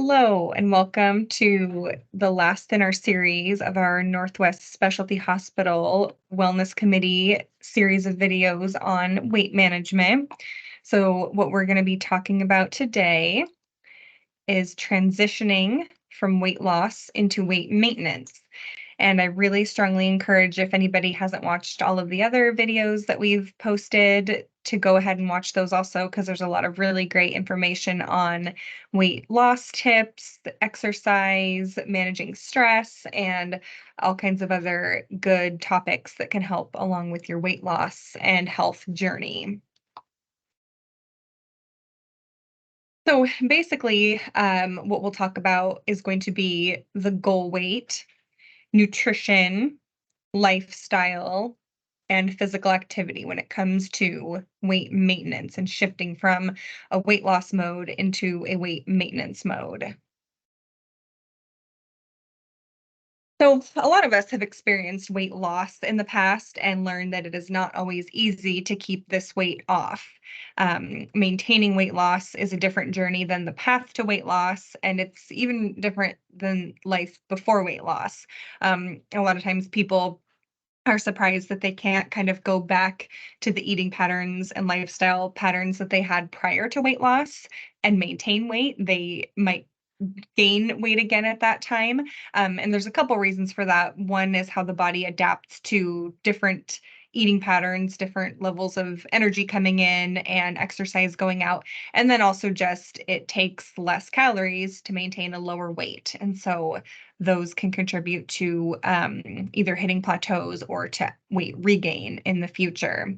Hello, and welcome to the last in our series of our Northwest Specialty Hospital Wellness Committee series of videos on weight management. So, what we're going to be talking about today is transitioning from weight loss into weight maintenance. And I really strongly encourage, if anybody hasn't watched all of the other videos that we've posted, to go ahead and watch those also, because there's a lot of really great information on weight loss tips, exercise, managing stress, and all kinds of other good topics that can help along with your weight loss and health journey. So basically, what we'll talk about is going to be the goal weight, nutrition, lifestyle, and physical activity when it comes to weight maintenance and shifting from a weight loss mode into a weight maintenance mode. So, a lot of us have experienced weight loss in the past and learned that it is not always easy to keep this weight off. Maintaining weight loss is a different journey than the path to weight loss, and it's even different than life before weight loss. A lot of times people are surprised that they can't kind of go back to the eating patterns and lifestyle patterns that they had prior to weight loss and maintain weight. They might gain weight again at that time. And there's a couple reasons for that. One is how the body adapts to different eating patterns, different levels of energy coming in and exercise going out. And then also just it takes less calories to maintain a lower weight. And so those can contribute to either hitting plateaus or to weight regain in the future.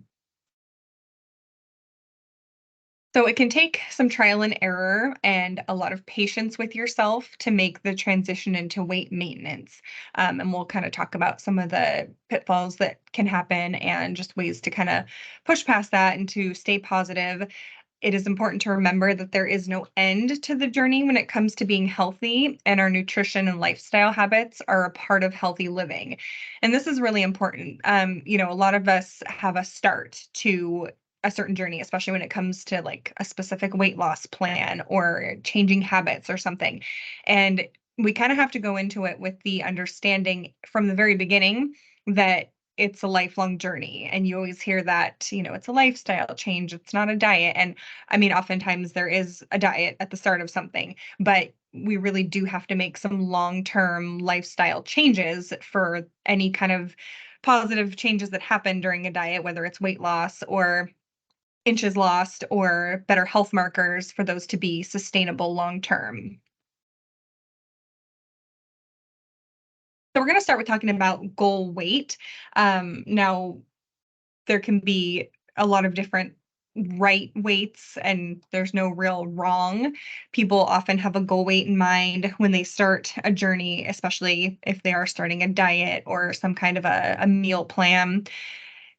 So it can take some trial and error and a lot of patience with yourself to make the transition into weight maintenance. And we'll kind of talk about some of the pitfalls that can happen and just ways to kind of push past that and to stay positive. It is important to remember that there is no end to the journey when it comes to being healthy, and our nutrition and lifestyle habits are a part of healthy living. And this is really important. A lot of us have a start to a certain journey, especially when it comes to like a specific weight loss plan or changing habits or something. And we kind of have to go into it with the understanding from the very beginning that it's a lifelong journey. And you always hear that, it's a lifestyle change, it's not a diet. And I mean, oftentimes there is a diet at the start of something, but we really do have to make some long-term lifestyle changes for any kind of positive changes that happen during a diet, whether it's weight loss or inches lost or better health markers for those to be sustainable long term. So we're going to start with talking about goal weight. Now, there can be a lot of different right weights, and there's no real wrong. People often have a goal weight in mind when they start a journey, especially if they are starting a diet or some kind of a meal plan.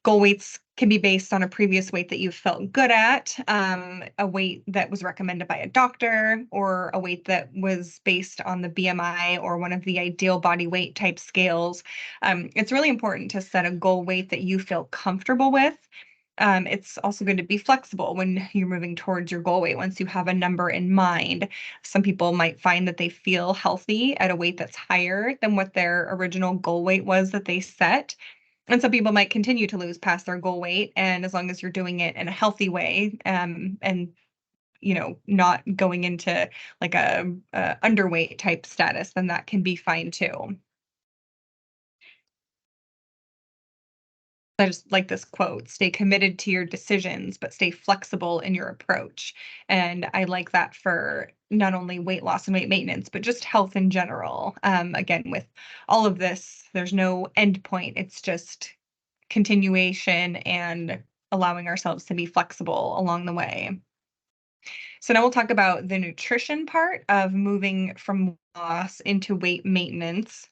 Goal weights can be based on a previous weight that you felt good at, a weight that was recommended by a doctor, or a weight that was based on the BMI or one of the ideal body weight type scales. It's really important to set a goal weight that you feel comfortable with. It's also good to be flexible when you're moving towards your goal weight once you have a number in mind. Some people might find that they feel healthy at a weight that's higher than what their original goal weight was that they set. And some people might continue to lose past their goal weight. And as long as you're doing it in a healthy way, and not going into like a underweight type status, then that can be fine too. I just like this quote: stay committed to your decisions, but stay flexible in your approach. And I like that for not only weight loss and weight maintenance, but just health in general. Again, with all of this, there's no end point. It's just continuation and allowing ourselves to be flexible along the way. So now we'll talk about the nutrition part of moving from loss into weight maintenance.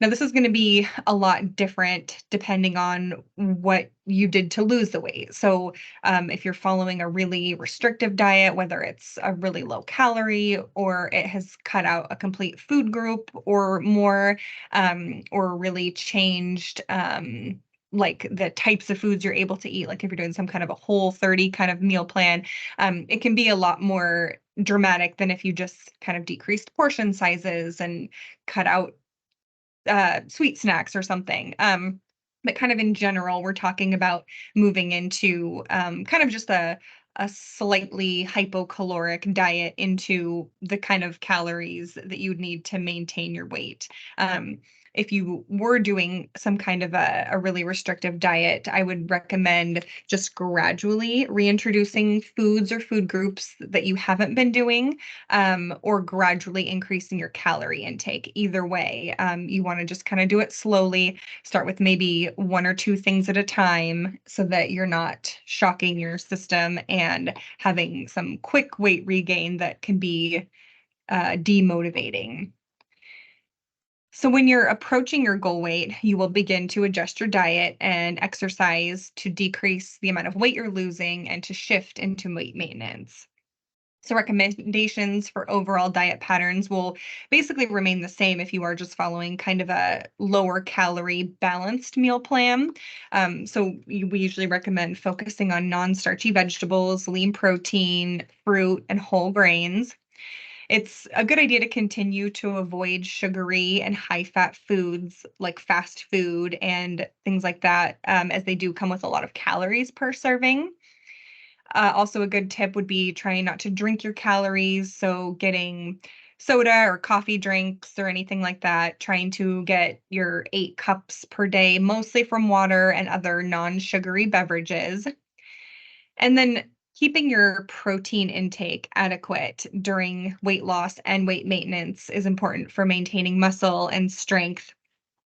Now, this is going to be a lot different depending on what you did to lose the weight. So, if you're following a really restrictive diet, whether it's a really low calorie or it has cut out a complete food group or more, or really changed like the types of foods you're able to eat, like if you're doing some kind of a whole 30 kind of meal plan, it can be a lot more dramatic than if you just kind of decreased portion sizes and cut out sweet snacks or something. But kind of in general, we're talking about moving into kind of just a slightly hypocaloric diet into the kind of calories that you would need to maintain your weight. Um, if you were doing some kind of a really restrictive diet, I would recommend just gradually reintroducing foods or food groups that you haven't been doing, or gradually increasing your calorie intake. Either way, you want to just kind of do it slowly. Start with maybe one or two things at a time so that you're not shocking your system and having some quick weight regain that can be demotivating. So, when you're approaching your goal weight, you will begin to adjust your diet and exercise to decrease the amount of weight you're losing and to shift into weight maintenance. So recommendations for overall diet patterns will basically remain the same if you are just following kind of a lower calorie balanced meal plan. We usually recommend focusing on non-starchy vegetables, lean protein, fruit, and whole grains. It's a good idea to continue to avoid sugary and high fat foods like fast food and things like that, as they do come with a lot of calories per serving. Also, a good tip would be trying not to drink your calories. So, getting soda or coffee drinks or anything like that, trying to get your 8 cups per day, mostly from water and other non sugary beverages. And then keeping your protein intake adequate during weight loss and weight maintenance is important for maintaining muscle and strength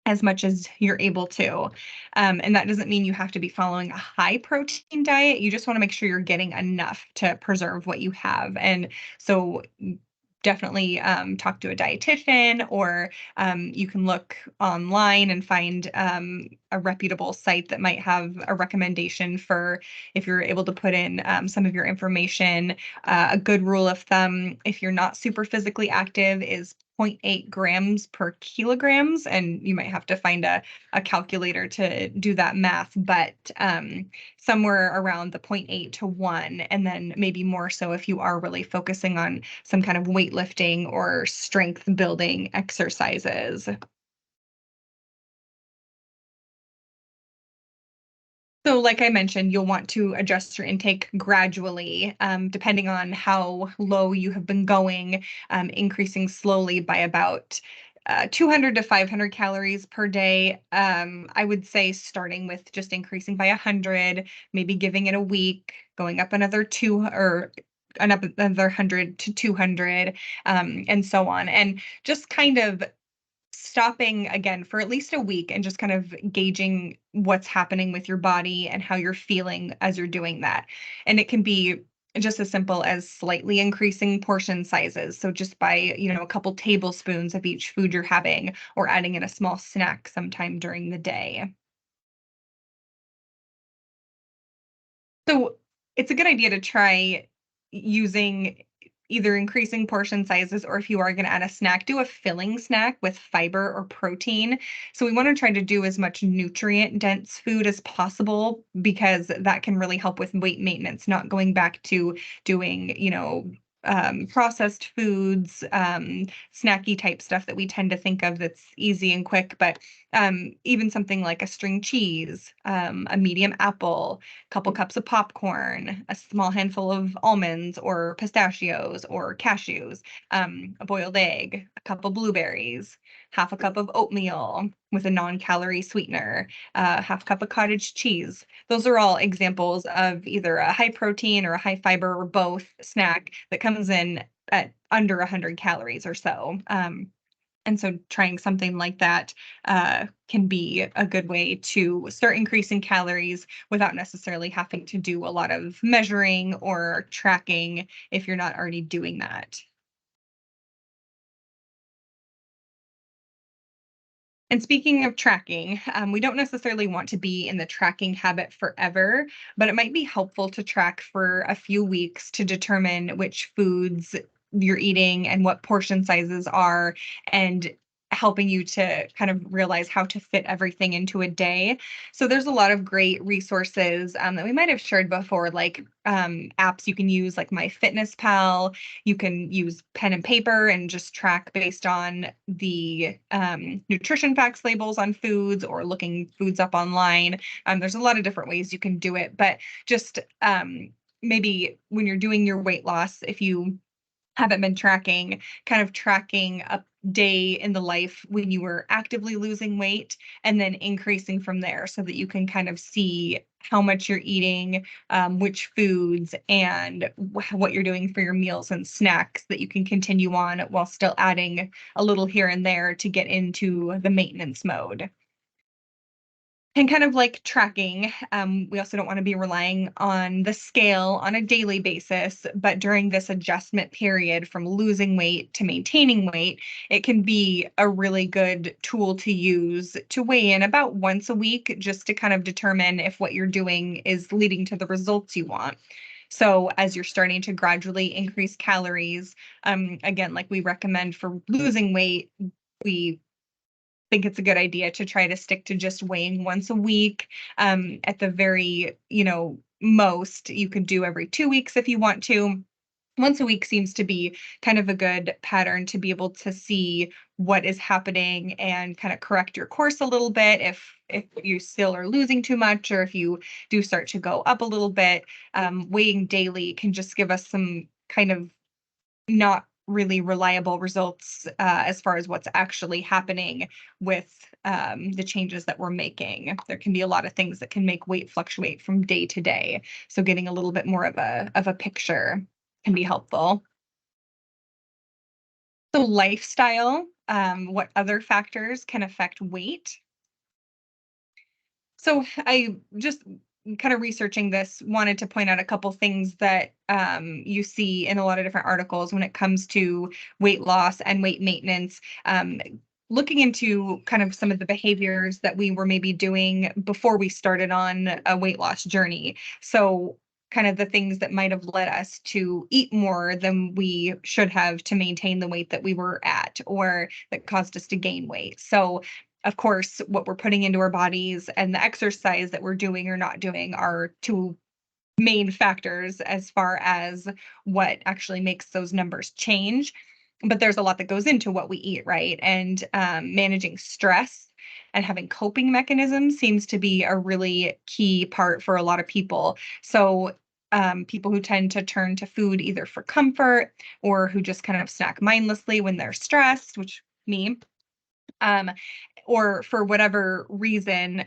as much as you're able to. And that doesn't mean you have to be following a high protein diet. You just want to make sure you're getting enough to preserve what you have. And so definitely talk to a dietitian, or you can look online and find a reputable site that might have a recommendation for if you're able to put in some of your information. A good rule of thumb, if you're not super physically active, is 0.8 grams per kilograms, and you might have to find a calculator to do that math, but somewhere around the point 0.8 to 1, and then maybe more so if you are really focusing on some kind of weightlifting or strength building exercises. So, like I mentioned, you'll want to adjust your intake gradually, depending on how low you have been going, increasing slowly by about 200 to 500 calories per day. I would say starting with just increasing by 100, maybe giving it a week, going up another two or another 100 to 200, and so on. And just kind of stopping again for at least a week and just kind of gauging what's happening with your body and how you're feeling as you're doing that. And it can be just as simple as slightly increasing portion sizes. So just by, a couple tablespoons of each food you're having, or adding in a small snack sometime during the day. So it's a good idea to try using either increasing portion sizes, or if you are going to add a snack, do a filling snack with fiber or protein. So we want to try to do as much nutrient dense food as possible, because that can really help with weight maintenance, not going back to doing, processed foods, snacky type stuff that we tend to think of that's easy and quick. But even something like a string cheese, a medium apple, couple cups of popcorn, a small handful of almonds or pistachios or cashews, a boiled egg, a couple blueberries, half a cup of oatmeal with a non-calorie sweetener, half cup of cottage cheese. Those are all examples of either a high protein or a high fiber or both snack that comes in at under 100 calories or so. And so trying something like that can be a good way to start increasing calories without necessarily having to do a lot of measuring or tracking if you're not already doing that. And speaking of tracking, we don't necessarily want to be in the tracking habit forever, but it might be helpful to track for a few weeks to determine which foods you're eating and what portion sizes are, and helping you to kind of realize how to fit everything into a day. So there's a lot of great resources that we might have shared before, like apps you can use, like MyFitnessPal. You can use pen and paper and just track based on the nutrition facts labels on foods or looking foods up online. There's a lot of different ways you can do it, but just maybe when you're doing your weight loss, if you haven't been tracking, kind of tracking a day in the life when you were actively losing weight and then increasing from there so that you can kind of see how much you're eating, which foods, and what you're doing for your meals and snacks that you can continue on while still adding a little here and there to get into the maintenance mode. And kind of like tracking, we also don't want to be relying on the scale on a daily basis. But during this adjustment period from losing weight to maintaining weight, it can be a really good tool to use to weigh in about once a week, just to kind of determine if what you're doing is leading to the results you want. So, as you're starting to gradually increase calories, again, like we recommend for losing weight, we think it's a good idea to try to stick to just weighing once a week. At the very, most, you could do every 2 weeks if you want to. Once a week seems to be kind of a good pattern to be able to see what is happening and kind of correct your course a little bit if you still are losing too much, or if you do start to go up a little bit. Weighing daily can just give us some kind of not really reliable results as far as what's actually happening with the changes that we're making. There can be a lot of things that can make weight fluctuate from day to day. So getting a little bit more of a picture can be helpful. So lifestyle, what other factors can affect weight? So I just kind of researching this wanted to point out a couple things that you see in a lot of different articles when it comes to weight loss and weight maintenance. Looking into kind of some of the behaviors that we were maybe doing before we started on a weight loss journey. So kind of the things that might have led us to eat more than we should have to maintain the weight that we were at, or that caused us to gain weight. So of course, what we're putting into our bodies and the exercise that we're doing or not doing are two main factors as far as what actually makes those numbers change. But there's a lot that goes into what we eat, right? And managing stress and having coping mechanisms seems to be a really key part for a lot of people. So, people who tend to turn to food either for comfort or who just kind of snack mindlessly when they're stressed, which me, um, or for whatever reason,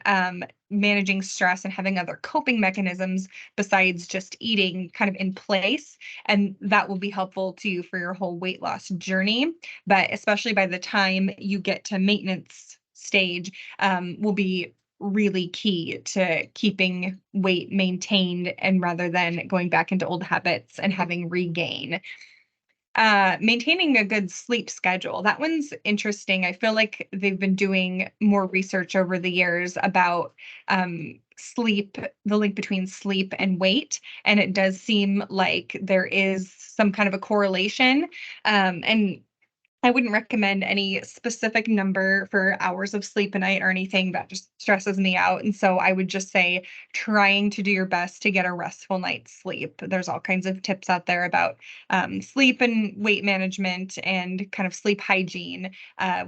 managing stress and having other coping mechanisms besides just eating kind of in place. And that will be helpful to you for your whole weight loss journey. But especially by the time you get to maintenance stage, will be really key to keeping weight maintained and rather than going back into old habits and having regain. Maintaining a good sleep schedule. That one's interesting. I feel like they've been doing more research over the years about sleep, the link between sleep and weight. And it does seem like there is some kind of a correlation. And I wouldn't recommend any specific number for hours of sleep a night or anything. That just stresses me out. And so I would just say trying to do your best to get a restful night's sleep. There's all kinds of tips out there about sleep and weight management and kind of sleep hygiene.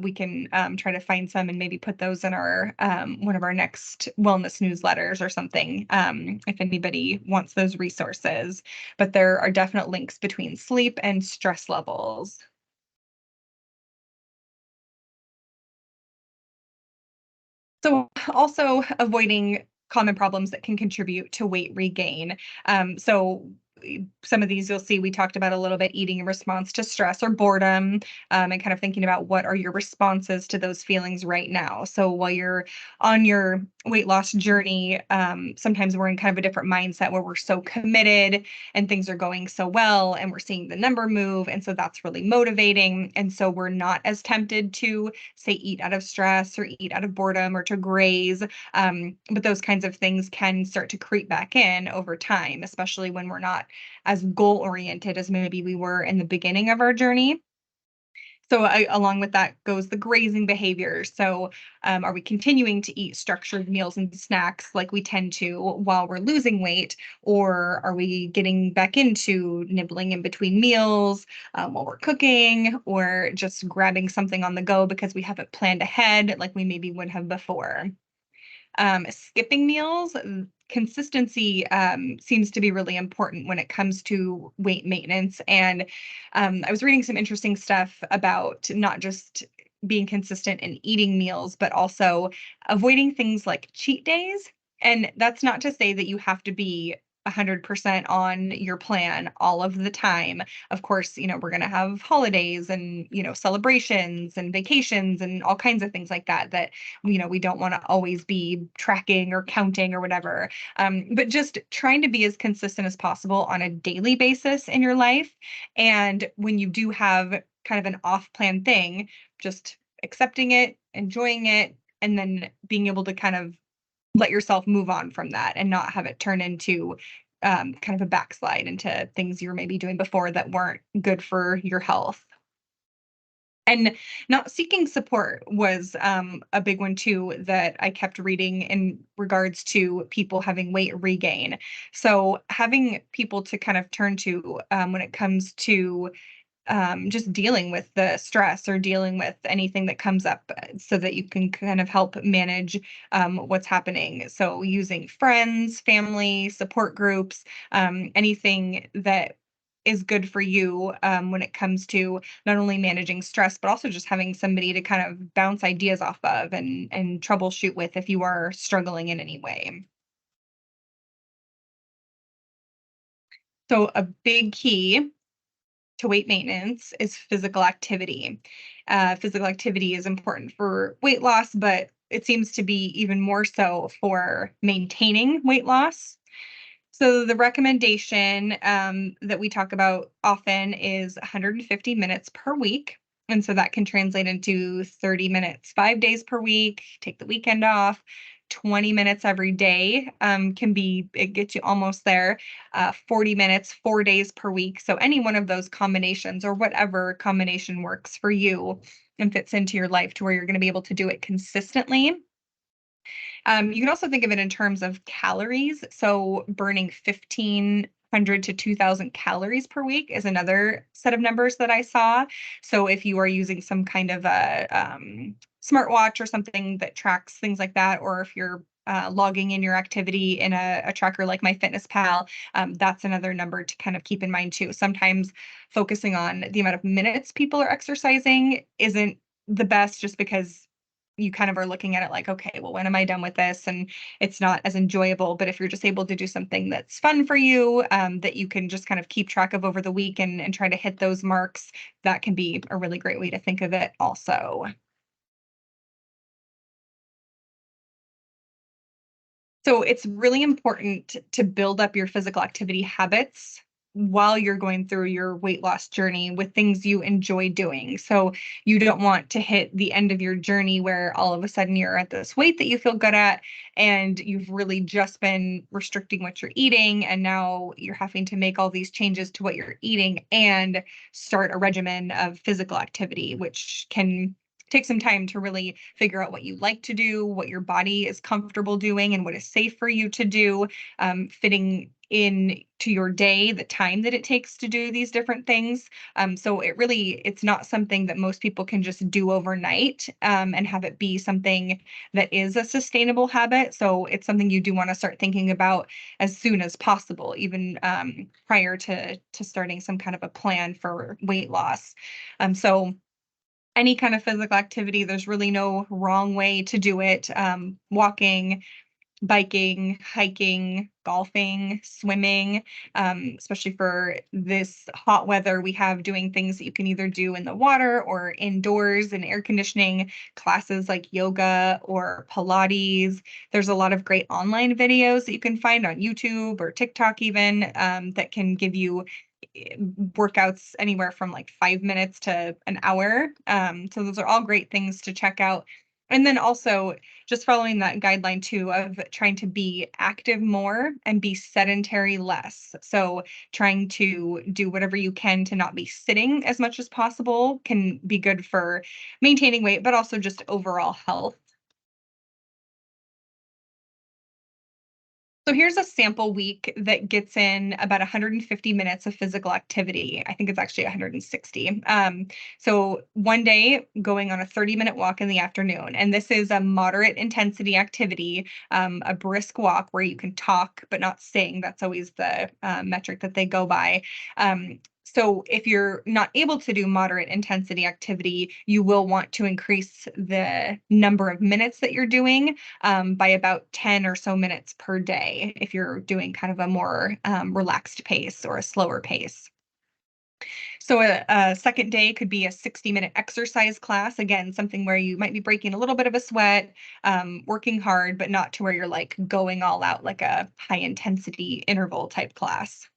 We can try to find some and maybe put those in our one of our next wellness newsletters or something, if anybody wants those resources. But there are definite links between sleep and stress levels. So also avoiding common problems that can contribute to weight regain. Some of these you'll see we talked about a little bit: eating in response to stress or boredom, and kind of thinking about what are your responses to those feelings right now. So while you're on your weight loss journey, sometimes we're in kind of a different mindset where we're so committed and things are going so well and we're seeing the number move. And so that's really motivating. And so we're not as tempted to say eat out of stress or eat out of boredom or to graze. But those kinds of things can start to creep back in over time, especially when we're not as goal oriented as maybe we were in the beginning of our journey. So, along with that goes the grazing behavior. So, are we continuing to eat structured meals and snacks like we tend to while we're losing weight, or are we getting back into nibbling in between meals while we're cooking, or just grabbing something on the go because we haven't planned ahead like we maybe would have before? Skipping meals, consistency seems to be really important when it comes to weight maintenance. And I was reading some interesting stuff about not just being consistent in eating meals, but also avoiding things like cheat days. And that's not to say that you have to be 100% on your plan all of the time. Of course, we're going to have holidays and, celebrations and vacations and all kinds of things like that that we don't want to always be tracking or counting or whatever. But just trying to be as consistent as possible on a daily basis in your life. And when you do have kind of an off plan thing, just accepting it, enjoying it, and then being able to kind of let yourself move on from that and not have it turn into kind of a backslide into things you were maybe doing before that weren't good for your health. And not seeking support was a big one too that I kept reading in regards to people having weight regain. So having people to kind of turn to when it comes to just dealing with the stress or dealing with anything that comes up so that you can kind of help manage what's happening. So, using friends, family, support groups, anything that is good for you when it comes to not only managing stress, but also just having somebody to kind of bounce ideas off of and troubleshoot with if you are struggling in any way. So, a big key to weight maintenance is physical activity. Physical activity is important for weight loss, but it seems to be even more so for maintaining weight loss. So the recommendation that we talk about often is 150 minutes per week. And so that can translate into 30 minutes, 5 days per week, take the weekend off. 20 minutes every day it gets you almost there. 40 minutes, 4 days per week. So any one of those combinations or whatever combination works for you and fits into your life to where you're going to be able to do it consistently. You can also think of it in terms of calories. So burning 1,500 to 2,000 calories per week is another set of numbers that I saw. So if you are using some kind of a smartwatch or something that tracks things like that, or if you're logging in your activity in a tracker like MyFitnessPal, that's another number to kind of keep in mind too. Sometimes focusing on the amount of minutes people are exercising isn't the best just because you kind of are looking at it like, okay, well, when am I done with this? And it's not as enjoyable. But if you're just able to do something that's fun for you, that you can just kind of keep track of over the week and try to hit those marks, that can be a really great way to think of it also. So it's really important to build up your physical activity habits while you're going through your weight loss journey with things you enjoy doing. So you don't want to hit the end of your journey where all of a sudden you're at this weight that you feel good at and you've really just been restricting what you're eating and now you're having to make all these changes to what you're eating and start a regimen of physical activity which can take some time to really figure out what you like to do, what your body is comfortable doing, and what is safe for you to do, fitting in to your day, the time that it takes to do these different things. So it's not something that most people can just do overnight and have it be something that is a sustainable habit. So it's something you do want to start thinking about as soon as possible, even prior to starting some kind of a plan for weight loss. So any kind of physical activity, there's really no wrong way to do it. Walking, biking, hiking, golfing, swimming, especially for this hot weather, we have doing things that you can either do in the water or indoors in air conditioning, classes like yoga or Pilates. There's a lot of great online videos that you can find on YouTube or TikTok even that can give you workouts anywhere from like 5 minutes to an hour. So those are all great things to check out And then also just following that guideline too of trying to be active more and be sedentary less. So trying to do whatever you can to not be sitting as much as possible can be good for maintaining weight, but also just overall health. So here's a sample week that gets in about 150 minutes of physical activity. I think it's actually 160. So one day going on a 30-minute walk in the afternoon, and this is a moderate intensity activity, a brisk walk where you can talk but not sing. That's always the metric that they go by. So if you're not able to do moderate intensity activity, you will want to increase the number of minutes that you're doing by about 10 or so minutes per day if you're doing kind of a more relaxed pace or a slower pace. So a second day could be a 60-minute exercise class. Again, something where you might be breaking a little bit of a sweat, working hard, but not to where you're like going all out like a high intensity interval type class.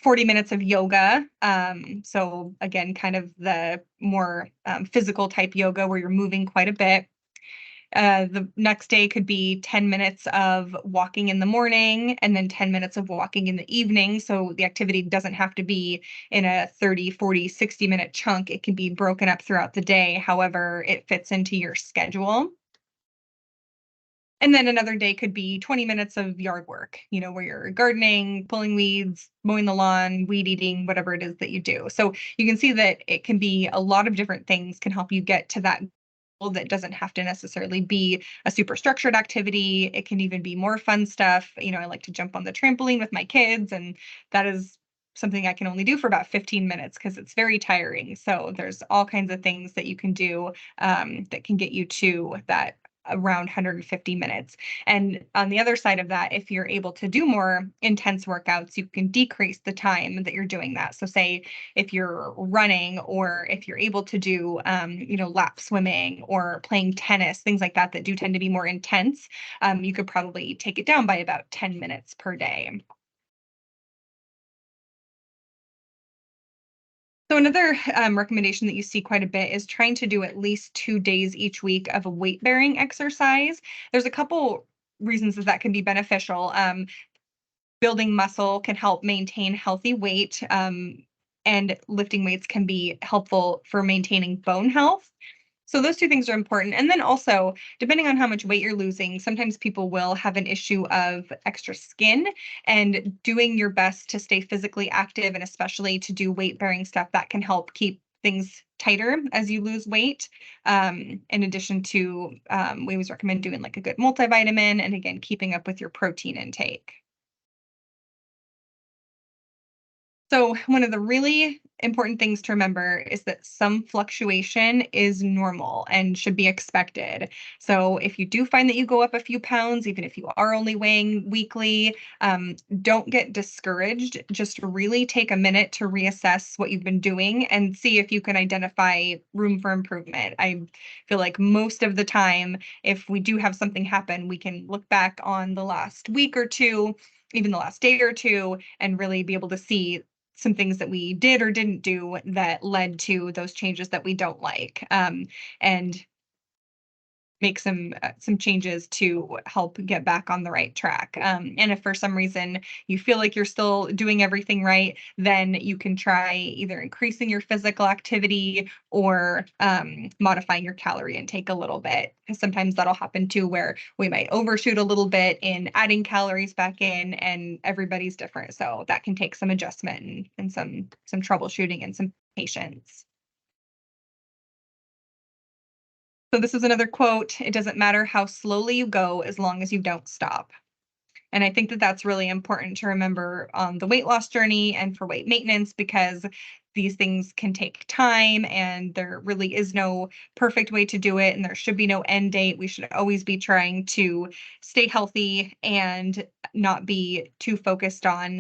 40 minutes of yoga. So again, kind of the more physical type yoga where you're moving quite a bit. The next day could be 10 minutes of walking in the morning and then 10 minutes of walking in the evening. So the activity doesn't have to be in a 30, 40, 60-minute chunk. It can be broken up throughout the day, however it fits into your schedule. And then another day could be 20 minutes of yard work, where you're gardening, pulling weeds, mowing the lawn, weed eating, whatever it is that you do. So you can see that it can be a lot of different things can help you get to that goal that doesn't have to necessarily be a super structured activity. It can even be more fun stuff. I like to jump on the trampoline with my kids, and that is something I can only do for about 15 minutes because it's very tiring. So there's all kinds of things that you can do that can get you to that around 150 minutes. And on the other side of that, if you're able to do more intense workouts, you can decrease the time that you're doing that. So say if you're running or if you're able to do lap swimming or playing tennis, things like that that do tend to be more intense, you could probably take it down by about 10 minutes per day. So another recommendation that you see quite a bit is trying to do at least 2 days each week of a weight bearing exercise. There's a couple reasons that that can be beneficial. Building muscle can help maintain healthy weight, and lifting weights can be helpful for maintaining bone health. So those two things are important. And then also, depending on how much weight you're losing, sometimes people will have an issue of extra skin, and doing your best to stay physically active and especially to do weight bearing stuff that can help keep things tighter as you lose weight. In addition to, we always recommend doing like a good multivitamin and again, keeping up with your protein intake. So, one of the really important things to remember is that some fluctuation is normal and should be expected. So, if you do find that you go up a few pounds, even if you are only weighing weekly, don't get discouraged. Just really take a minute to reassess what you've been doing and see if you can identify room for improvement. I feel like most of the time, if we do have something happen, we can look back on the last week or two, even the last day or two, and really be able to see some things that we did or didn't do that led to those changes that we don't like, and make some changes to help get back on the right track. And if for some reason you feel like you're still doing everything right, then you can try either increasing your physical activity or modifying your calorie intake a little bit. Because sometimes that'll happen too, where we might overshoot a little bit in adding calories back in, and everybody's different. So that can take some adjustment and some troubleshooting and some patience. So this is another quote. It doesn't matter how slowly you go as long as you don't stop. And I think that that's really important to remember on the weight loss journey and for weight maintenance because these things can take time and there really is no perfect way to do it and there should be no end date. We should always be trying to stay healthy and not be too focused on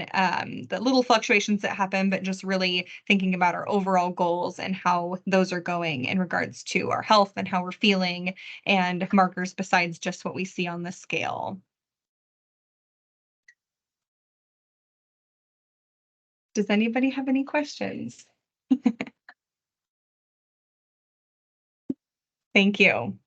the little fluctuations that happen, but just really thinking about our overall goals and how those are going in regards to our health and how we're feeling and markers besides just what we see on the scale. Does anybody have any questions? Thank you.